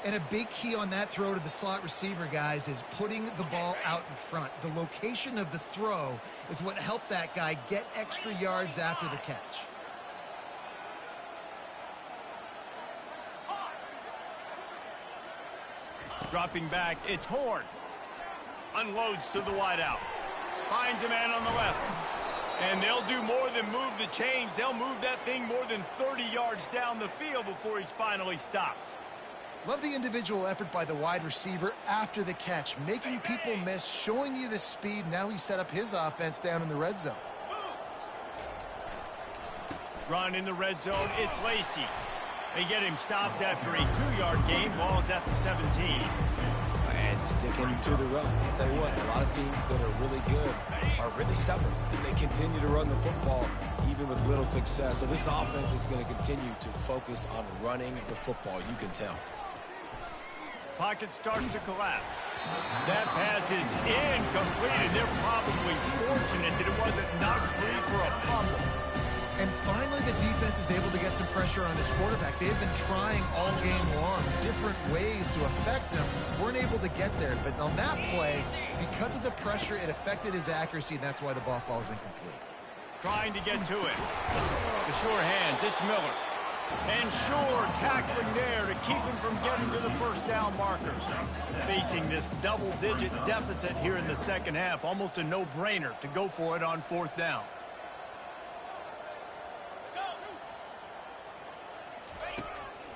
And a big key on that throw to the slot receiver, guys, is putting the ball out in front. The location of the throw is what helped that guy get extra yards after the catch. Dropping back, it's Horn. Unloads to the wideout. Finds a man on the left. And they'll do more than move the chains. They'll move that thing more than 30 yards down the field before he's finally stopped. Love the individual effort by the wide receiver after the catch, making people miss, showing you the speed. Now he set up his offense down in the red zone. Run in the red zone, it's Lacey. They get him stopped after a 2-yard gain. Ball's at the 17. And sticking to the run. I'll tell you what, a lot of teams that are really good are really stubborn, and they continue to run the football even with little success. So this offense is going to continue to focus on running the football, you can tell. Pocket starts to collapse. That pass is incomplete, and they're probably fortunate that it wasn't knocked free for a fumble. And finally, the defense is able to get some pressure on this quarterback. They've been trying all game long different ways to affect him. Weren't able to get there, but on that play, because of the pressure, it affected his accuracy, and that's why the ball falls incomplete. Trying to get to it. The sure hands, it's Miller. And Shore tackling there to keep him from getting to the first down marker. Facing this double-digit deficit here in the second half, almost a no-brainer to go for it on 4th down.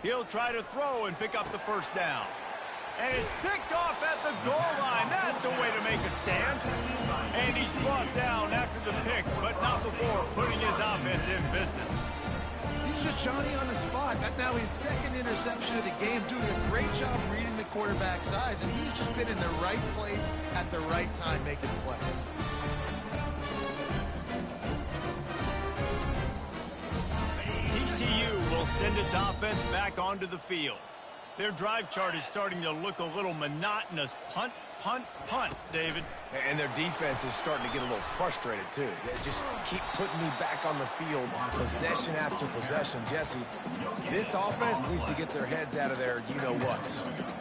He'll try to throw and pick up the first down. And it's picked off at the goal line. That's a way to make a stand. And he's brought down after the pick, but not before putting his offense in business. He's just Johnny on the spot. That's now his 2nd interception of the game, doing a great job reading the quarterback's eyes, and he's just been in the right place at the right time making plays. TCU will send its offense back onto the field. Their drive chart is starting to look a little monotonous. Punt, punt, punt, David. And their defense is starting to get a little frustrated, too. They just keep putting me back on the field, possession after possession. Jesse, this offense needs to get their heads out of their you-know-what.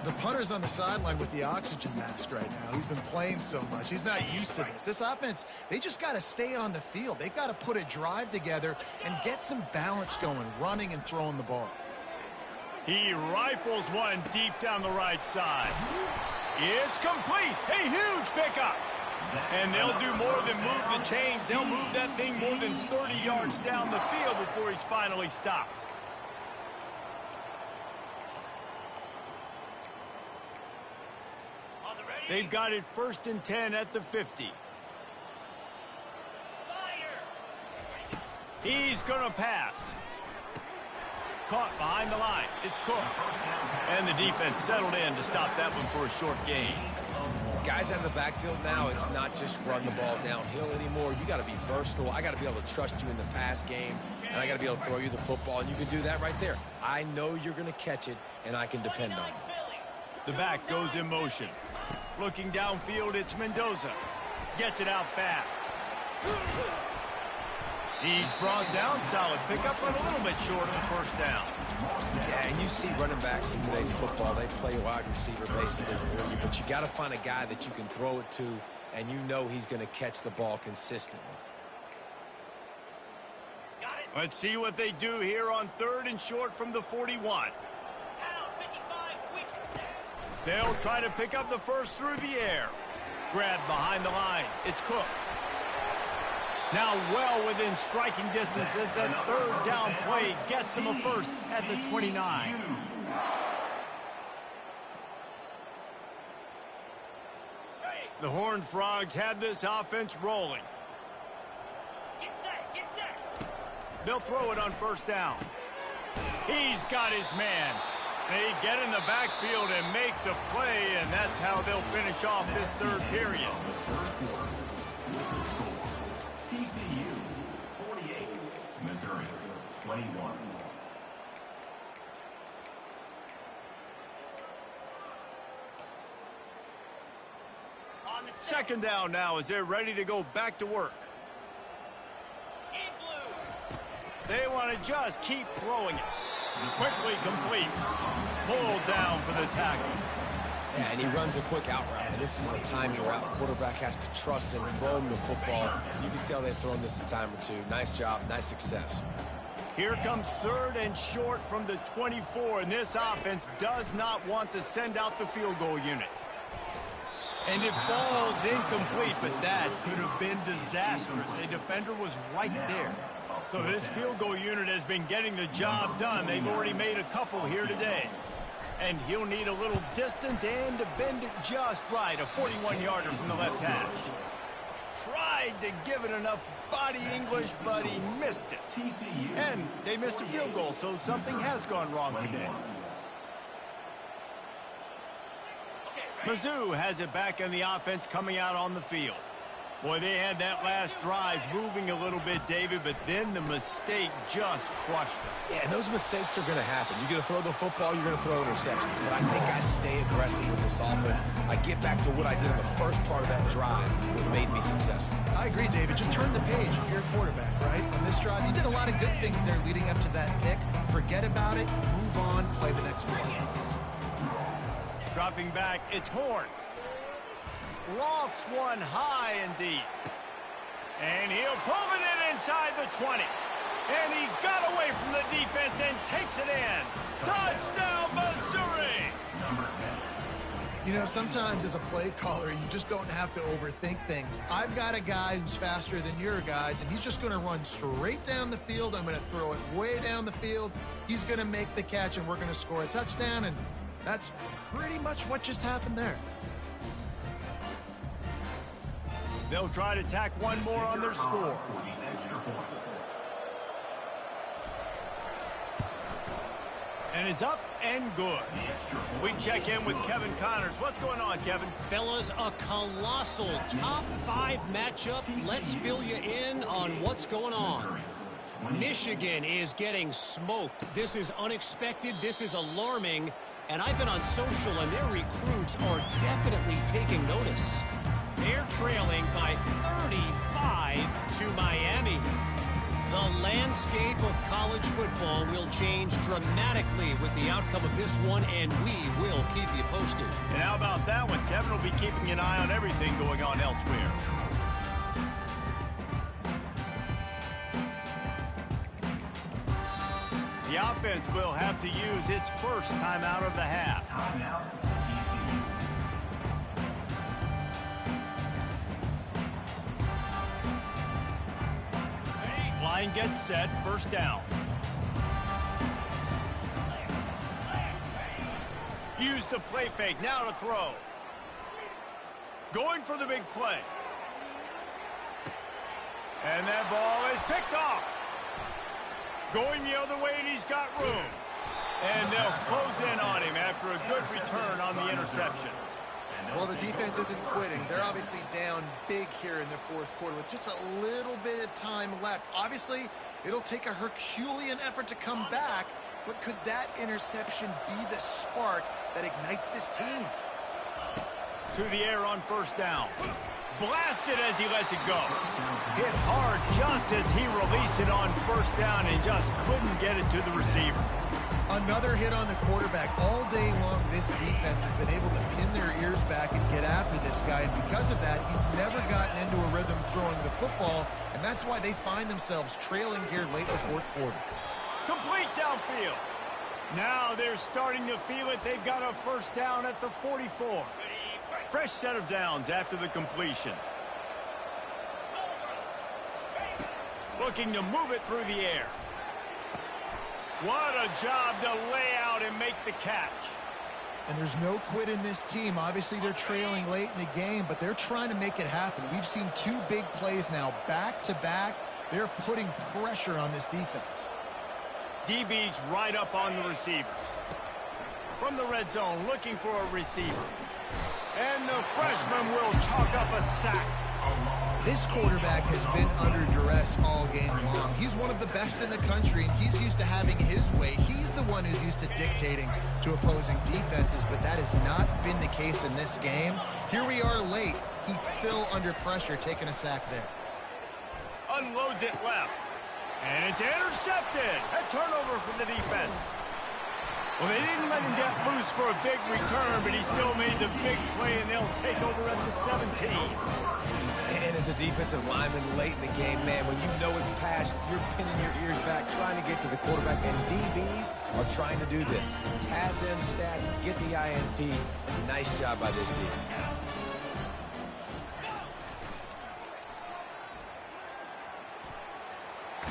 The punter's on the sideline with the oxygen mask right now. He's been playing so much. He's not used to this. This offense, they just got to stay on the field. They've got to put a drive together and get some balance going, running and throwing the ball. He rifles one deep down the right side. It's complete. A huge pickup. And they'll do more than move the chains. They'll move that thing more than 30 yards down the field before he's finally stopped. They've got it 1st and 10 at the 50. He's going to pass. Caught behind the line. It's Cook. And the defense settled in to stop that one for a short gain. Guys out in the backfield now, it's not just run the ball downhill anymore. You got to be versatile. I got to be able to trust you in the pass game, and I got to be able to throw you the football, and you can do that right there. I know you're going to catch it, and I can depend on you. The back goes in motion. Looking downfield, it's Mendoza. Gets it out fast. He's brought down. Solid pickup, but a little bit short of the first down. Yeah, and you see running backs in today's football, they play wide receiver basically for you, but you got to find a guy that you can throw it to, and you know he's going to catch the ball consistently. Let's see what they do here on 3rd and short from the 41. They'll try to pick up the first through the air. Grabbed behind the line. It's Cook. Now well within striking distance as that 3rd down play gets them a first at the 29. The Horned Frogs have this offense rolling. Get set. They'll throw it on 1st down. He's got his man. They get in the backfield and make the play, and that's how they'll finish off this 3rd period. TCU 48, Missouri 21. Second down now as they're ready to go back to work. They want to just keep throwing it. Quickly complete. Pulled down for the tackle. Yeah, and he runs a quick out route, and this is a timing route. Quarterback has to trust him, throw him the football. You can tell they've thrown this a time or two. Nice job, nice success. Here comes 3rd and short from the 24, and this offense does not want to send out the field goal unit. And it falls incomplete, but that could have been disastrous. A defender was right there. So this field goal unit has been getting the job done. They've already made a couple here today. And he'll need a little distance and to bend it just right. A 41-yarder from the left hash. Tried to give it enough body English, but he missed it. And they missed a field goal, so something has gone wrong today. Mizzou has it back in the offense coming out on the field. Boy, they had that last drive moving a little bit, David, but then the mistake just crushed them. Yeah, and those mistakes are going to happen. You're going to throw the football, you're going to throw interceptions. But I think I stay aggressive with this offense. I get back to what I did in the first part of that drive that made me successful. I agree, David. Just turn the page if you're a quarterback, right? On this drive, you did a lot of good things there leading up to that pick. Forget about it, move on, play the next play. Dropping back, it's Horn. Lofts one high and deep. And he'll pull it in inside the 20. And he got away from the defense and takes it in. Touchdown, Missouri! You know, sometimes as a play caller, you just don't have to overthink things. I've got a guy who's faster than your guys, and he's just going to run straight down the field. I'm going to throw it way down the field. He's going to make the catch, and we're going to score a touchdown, and that's pretty much what just happened there. They'll try to tack one more on their score. And it's up and good. We check in with Kevin Connors. What's going on, Kevin? Fellas, a colossal top 5 matchup. Let's fill you in on what's going on. Michigan is getting smoked. This is unexpected. This is alarming. And I've been on social, and their recruits are definitely taking notice. They're trailing by 35 to Miami. The landscape of college football will change dramatically with the outcome of this one, and we will keep you posted. And how about that one? Kevin will be keeping an eye on everything going on elsewhere. The offense will have to use its first timeout of the half. Line gets set, first down. Use the play fake, now to throw. Going for the big play. And that ball is picked off. Going the other way, and he's got room. And they'll close in on him after a good return on the interception. Well, the defense isn't quitting. They're obviously down big here in the fourth quarter with just a little bit of time left. Obviously, it'll take a Herculean effort to come back, but could that interception be the spark that ignites this team? To the air on first down. Blasted as he lets it go. Hit hard just as he released it on first down and just couldn't get it to the receiver. Another hit on the quarterback. All day long, this defense has been able to pin their ears back and get after this guy, and because of that, he's never gotten into a rhythm throwing the football, and that's why they find themselves trailing here late in the fourth quarter. Complete downfield. Now they're starting to feel it. They've got a first down at the 44. Fresh set of downs after the completion. Looking to move it through the air. What a job to lay out and make the catch. And there's no quit in this team. Obviously, they're trailing late in the game, but they're trying to make it happen. We've seen 2 big plays now back to back. They're putting pressure on this defense. DB's right up on the receivers. From the red zone, looking for a receiver. And the freshman will chalk up a sack. This quarterback has been under duress all game long. He's one of the best in the country, and he's used to having his way. He's the one who's used to dictating to opposing defenses, but that has not been the case in this game. Here we are late. He's still under pressure, taking a sack there. Unloads it left. And it's intercepted. A turnover for the defense. Well, they didn't let him get loose for a big return, but he still made the big play, and they'll take over at the 17. And as a defensive lineman late in the game, man, when you know it's past, you're pinning your ears back, trying to get to the quarterback, and DBs are trying to do this. Pad them stats, get the INT. Nice job by this team.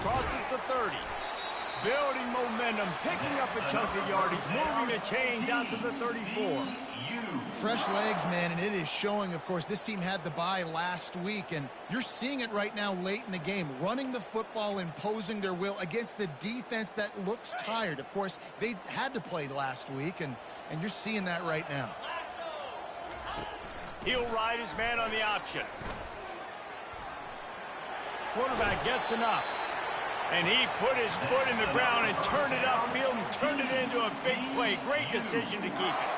Crosses the 30. building momentum, picking up a chunk of yardage, moving the chains out to the 34. Fresh legs, man, and it is showing. Of course, this team had the bye last week, and you're seeing it right now late in the game, running the football, imposing their will against the defense that looks tired. Of course, they had to play last week, and you're seeing that right now. He'll ride his man on the option. Quarterback gets enough. And he put his foot in the ground and turned it upfield and turned it into a big play. Great decision to keep it.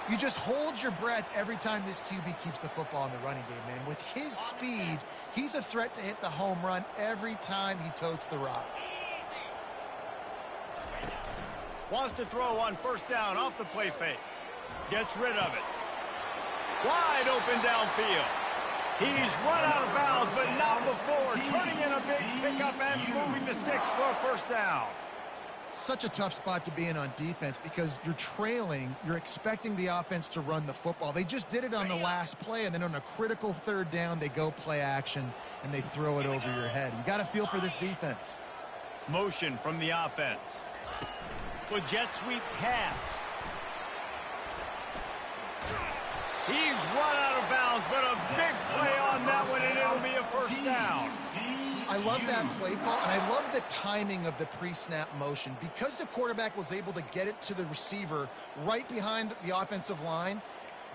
You just hold your breath every time this QB keeps the football in the running game, man. With his speed, he's a threat to hit the home run every time he totes the rock. Wants to throw on first down off the play fake. Gets rid of it. Wide open downfield. He's run out of bounds, but not before. Turning in a big pickup and moving the sticks for a first down. Such a tough spot to be in on defense because you're trailing. You're expecting the offense to run the football. They just did it on the last play, and then on a critical third down, they go play action, and they throw it over your head. You got to feel for this defense. Motion from the offense. With jet sweep pass. He's run out of bounds, but a big play on that one, and it'll be a first down. I love that play call, and I love the timing of the pre-snap motion. Because the quarterback was able to get it to the receiver right behind the offensive line,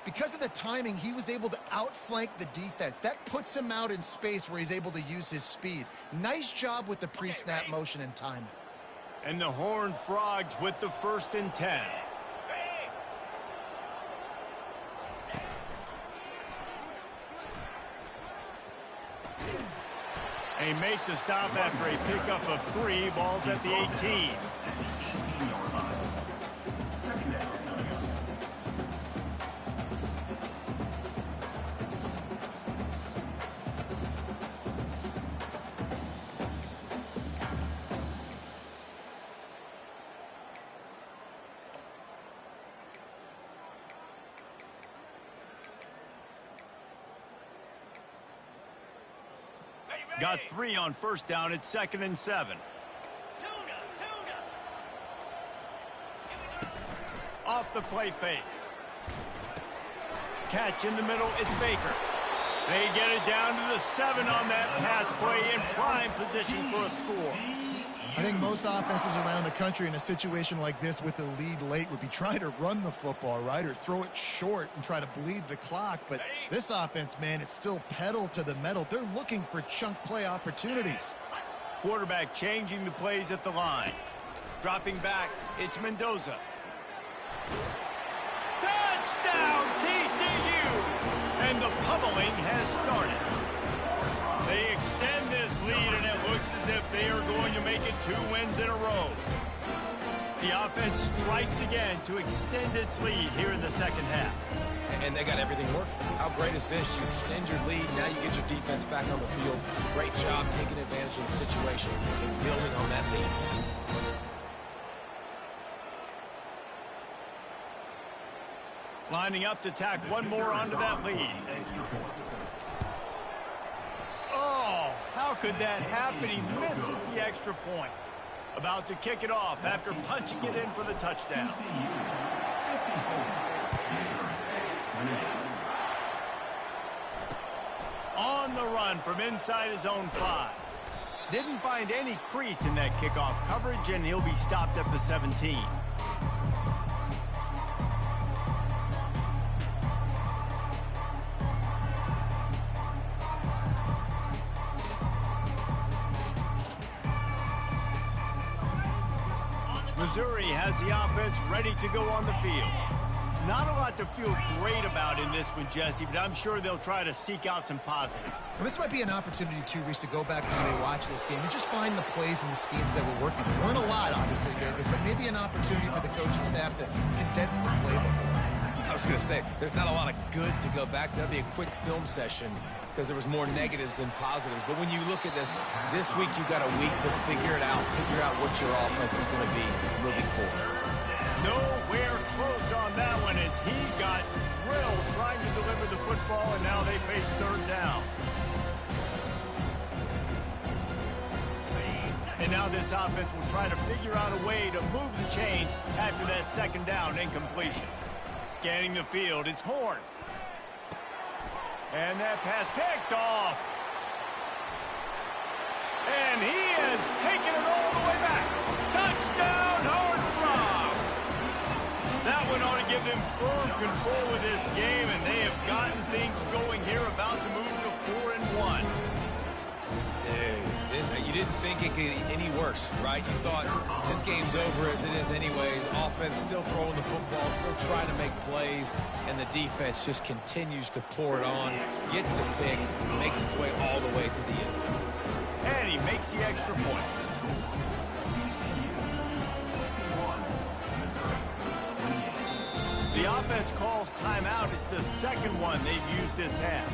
because of the timing, he was able to outflank the defense. That puts him out in space where he's able to use his speed. Nice job with the pre-snap motion and timing. And the Horned Frogs with the 1st and 10. They make the stop after a pickup of 3. Balls at the 18. Got 3 on first down. It's 2nd and 7. Off the play fake. Catch in the middle. It's Baker. They get it down to the 7 on that pass play in prime position for a score. I think most offenses around the country in a situation like this with the lead late would be trying to run the football, right, or throw it short and try to bleed the clock. But this offense, man, it's still pedal to the metal. They're looking for chunk play opportunities. Quarterback changing the plays at the line. Dropping back, it's Mendoza. Touchdown, TCU! And the pummeling has started. They extend this lead, and it looks as if they are going to make it 2 wins in a row. The offense strikes again to extend its lead here in the second half. And they got everything working. How great is this? You extend your lead, now you get your defense back on the field. Great job taking advantage of the situation and building on that lead. Lining up to tack one more onto that lead. Oh, how could that happen? He misses the extra point. About to kick it off after punching it in for the touchdown. On the run from inside his own 5. Didn't find any crease in that kickoff coverage, and he'll be stopped at the 17. Missouri has the offense ready to go on the field. Not a lot to feel great about in this one, Jesse, but I'm sure they'll try to seek out some positives. Well, this might be an opportunity, too, Reese, to go back when they watch this game and just find the plays and the schemes that were working. There weren't a lot, obviously, David, but maybe an opportunity for the coaching staff to condense the playbook. I was going to say, there's not a lot of good to go back to. That'd be a quick film session because there was more negatives than positives. But when you look at this week you've got a week to figure it out, figure out what your offense is going to be moving forward. Nowhere close on that one as he got drilled trying to deliver the football, and now they face third down. And And now this offense will try to figure out a way to move the chains after that second down incompletion. Scanning the field, it's Horn. And that pass picked off. And he has taken it all the way back. Touchdown, Horned Frog! That one ought to give them firm control of this game, and they have gotten things going here, about to move to 4-1. Dude, you didn't think it could get any worse, right? You thought this game's over as it is anyways. Offense still throwing the football, still trying to make plays, and the defense just continues to pour it on, gets the pick, makes its way all the way to the end zone. And he makes the extra point. The offense calls timeout. It's the second one they've used this half.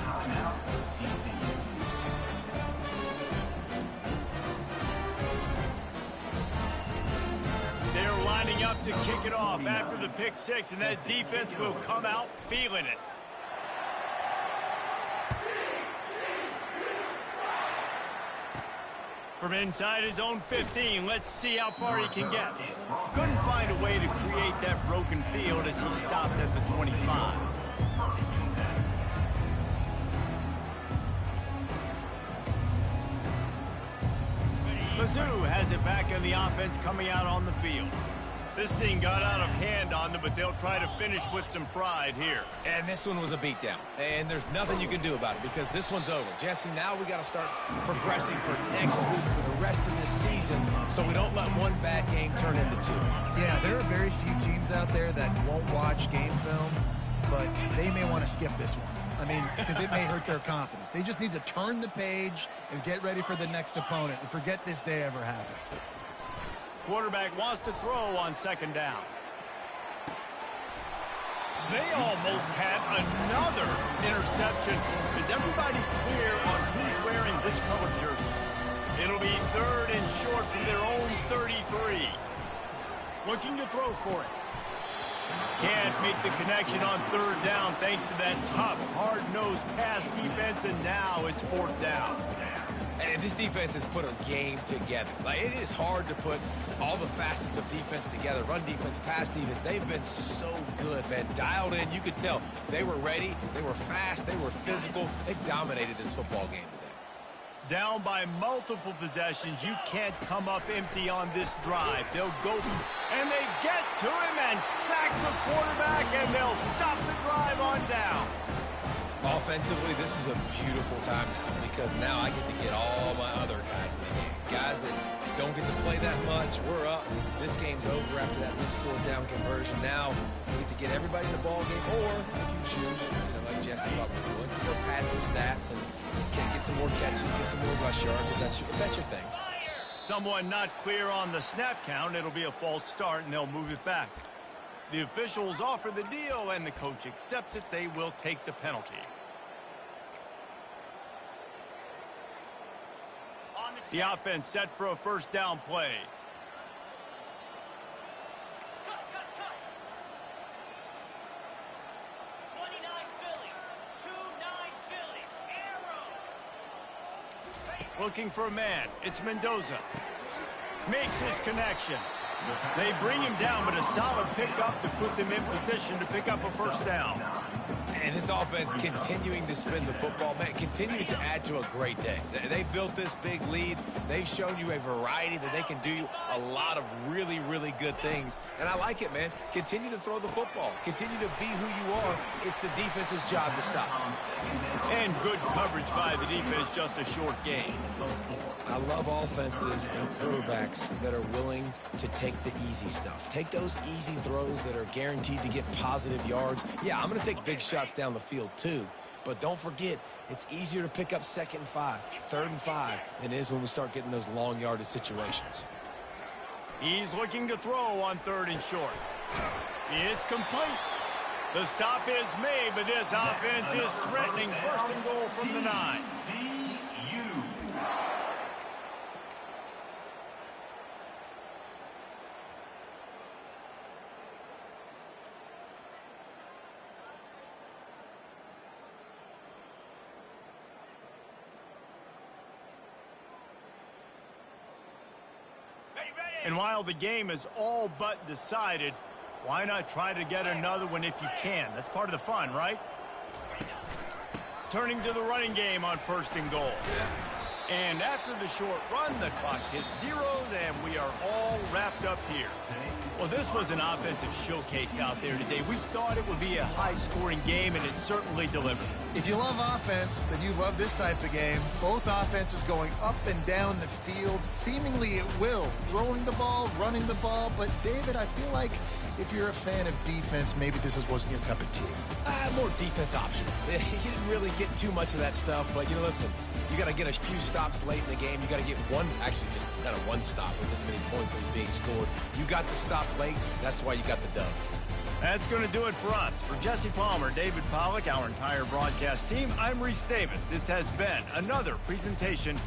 They're lining up to kick it off after the pick six, and that defense will come out feeling it. From inside his own 15, let's see how far he can get. Couldn't find a way to create that broken field as he stopped at the 25. Mizzou has it back in the offense coming out on the field. This thing got out of hand on them, but they'll try to finish with some pride here. And this one was a beatdown. And there's nothing you can do about it because this one's over. Jesse, now we got to start progressing for next week, for the rest of this season, so we don't let one bad game turn into two. Yeah, there are very few teams out there that won't watch game film, but they may want to skip this one. I mean, because it may hurt their confidence. They just need to turn the page and get ready for the next opponent and forget this day ever happened. Quarterback wants to throw on second down. They almost had another interception. Is everybody clear on who's wearing which color jerseys? It'll be third and short from their own 33. Looking to throw for it. Can't make the connection on third down thanks to that tough, hard-nosed pass defense, and now it's fourth down. And this defense has put a game together. Like, it is hard to put all the facets of defense together. Run defense, pass defense. They've been so good, man. Dialed in. You could tell they were ready. They were fast. They were physical. They dominated this football game today. Down by multiple possessions. You can't come up empty on this drive. They'll go, and they get to him and sack the quarterback, and they'll stop the drive on down. Offensively, this is a beautiful time now because now I get to get all my other guys in the game. Guys that don't get to play that much. We're up. This game's over after that missed fourth down conversion. Now we get to get everybody in the ball game, or if you choose, like Jesse probably would, to go pad some stats and get some more catches, get some more rush yards if that's your thing. Someone not clear on the snap count. It'll be a false start, and they'll move it back. The officials offer the deal, and the coach accepts it. They will take the penalty. The offense set for a first down play. Looking for a man. It's Mendoza. Makes his connection. They bring him down, but a solid pickup to put them in position to pick up a first down. And this offense continuing to spin the football, man, continuing to add to a great day. They built this big lead. They've shown you a variety that they can do a lot of really, really good things. And I like it, man. Continue to throw the football. Continue to be who you are. It's the defense's job to stop. And good coverage by the defense, just a short gain. I love offenses and quarterbacks that are willing to take the easy stuff. Take those easy throws that are guaranteed to get positive yards. Yeah, I'm going to take big shots down the field too, but don't forget, it's easier to pick up second and 5, third and 5 than it is when we start getting those long yardage situations. He's looking to throw on third and short. It's complete. The stop is made, but this offense is threatening first and goal from the 9. And while the game is all but decided, why not try to get another one if you can? That's part of the fun, right? Turning to the running game on 1st and goal. And after the short run, the clock hits zeros, and we are all wrapped up here. Well, this was an offensive showcase out there today. We thought it would be a high-scoring game, and it certainly delivered. If you love offense, then you love this type of game. Both offenses going up and down the field, seemingly at will. Throwing the ball, running the ball. But, David, I feel like if you're a fan of defense, maybe this wasn't your cup of tea. More defense optional. You didn't really get too much of that stuff, but, listen, you got to get a few stops late in the game. You got to get one stop with this many points that was being scored. You got the stop late. That's why you got the dub. That's going to do it for us. For Jesse Palmer, David Pollack, our entire broadcast team, I'm Reese Davis. This has been another presentation